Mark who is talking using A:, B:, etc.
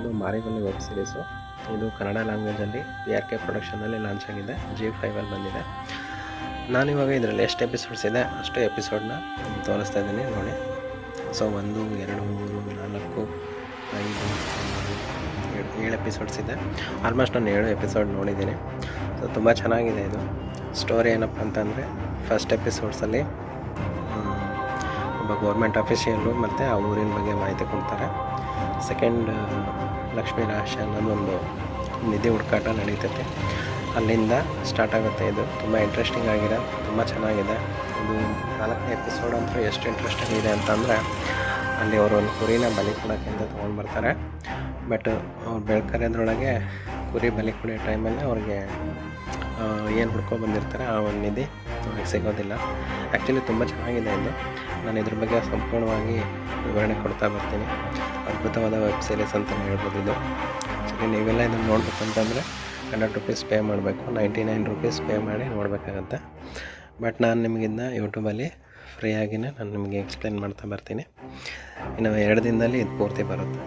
A: ಇದು ಮಾರಿಗುಳಿ web series. ಇದು Kannada ಲ್ಯಾಂಗ್ವೇಜಲ್ಲಿ PRK ಪ್ರೊಡಕ್ಷನಲ್ಲಿ launch ಆಗಿದೆ. G5 ಬಂದಿದೆ. ನಾನಿವಾಗ ಇದರಲ್ಲಿ ಎಷ್ಟು ಎಪಿಸೋಡ್ಸ್ ಇದೆ ಅಷ್ಟು ಎಪಿಸೋಡ್ನ ತೋರಿಸ್ತಾ ಇದ್ದೀನಿ ನೋಡಿ. ಸೊ 1, 2, 3, 4, 5, 7 ಎಪಿಸೋಡ್ಸ್ ಇದೆ. ಆಲ್ಮೋಸ್ಟ್ ನಾನು 7 ಎಪಿಸೋಡ್ ನೋಡಿದ್ದೀನಿ. ಸೊ ತುಂಬ ಚೆನ್ನಾಗಿದೆ ಇದು. ಸ್ಟೋರಿ ಏನಪ್ಪ ಅಂತಂದರೆ, ಫಸ್ಟ್ ಎಪಿಸೋಡ್ಸಲ್ಲಿ ಒಬ್ಬ ಗೌರ್ಮೆಂಟ್ ಅಫಿಷಿಯಲ್ಲು ಮತ್ತು ಆ ಊರಿನ ಬಗ್ಗೆ ಮಾಹಿತಿ ಕೊಡ್ತಾರೆ. ಸೆಕೆಂಡ್, ಲಕ್ಷ್ಮೀ ರಹಸ್ಯ ಅನ್ನೋದೊಂದು ನಿಧಿ ಹುಡುಕಾಟ ನಡೀತೈತೆ. ಅಲ್ಲಿಂದ ಸ್ಟಾರ್ಟ್ ಆಗುತ್ತೆ. ಇದು ತುಂಬ ಇಂಟ್ರೆಸ್ಟಿಂಗ್ ಆಗಿದೆ, ತುಂಬ ಚೆನ್ನಾಗಿದೆ. ಇದು 4ನೇ ಎಪಿಸೋಡ್ ಅಂತೂ ಎಷ್ಟು ಇಂಟ್ರೆಸ್ಟಿಂಗ್ ಇದೆ ಅಂತಂದರೆ, ಅಲ್ಲಿ ಅವರು ಒಂದು ಕುರಿನ ಬಲಿ ಕೊಡೋಕ್ಕೆ ಅಂತ ತೊಗೊಂಡು ಬರ್ತಾರೆ. ಬಟ್ ಅವ್ರು ಬೆಳ್ಕರೆದ್ರೊಳಗೆ ಕುರಿ ಬಲಿ ಕೊಡೋ ಟೈಮಲ್ಲಿ ಅವ್ರಿಗೆ ಏನು ಹುಡ್ಕೊಂಡು ಬಂದಿರ್ತಾರೆ ಆ ಒಂದು ನಿಧಿ ಅವ್ರಿಗೆ ಸಿಗೋದಿಲ್ಲ. ಆ್ಯಕ್ಚುಲಿ ತುಂಬ ಚೆನ್ನಾಗಿದೆ ಇದು. ನಾನು ಇದ್ರ ಬಗ್ಗೆ ಸಂಪೂರ್ಣವಾಗಿ ವಿವರಣೆ ಕೊಡ್ತಾ ಬರ್ತೀನಿ. ಅದ್ಭುತವಾದ ವೆಬ್ ಸೀರೀಸ್ ಅಂತಲೇ ಹೇಳ್ಬೋದು ಇದು. ಆ್ಯಕ್ಚುಲಿ ನೀವೆಲ್ಲ ಇದನ್ನು ನೋಡಬೇಕು ಅಂತಂದರೆ ₹100 ಪೇ ಮಾಡಬೇಕು, ₹99 ಪೇ ಮಾಡಿ ನೋಡಬೇಕಾಗತ್ತೆ. ಬಟ್ ನಾನು ನಿಮಗಿನ್ನ ಯೂಟ್ಯೂಬಲ್ಲಿ ಫ್ರೀಯಾಗಿಯೇ ನಾನು ನಿಮಗೆ ಎಕ್ಸ್ಪ್ಲೇನ್ ಮಾಡ್ತಾ ಬರ್ತೀನಿ. ಇನ್ನು 2 ದಿನದಲ್ಲಿ ಇದು ಪೂರ್ತಿ ಬರುತ್ತೆ.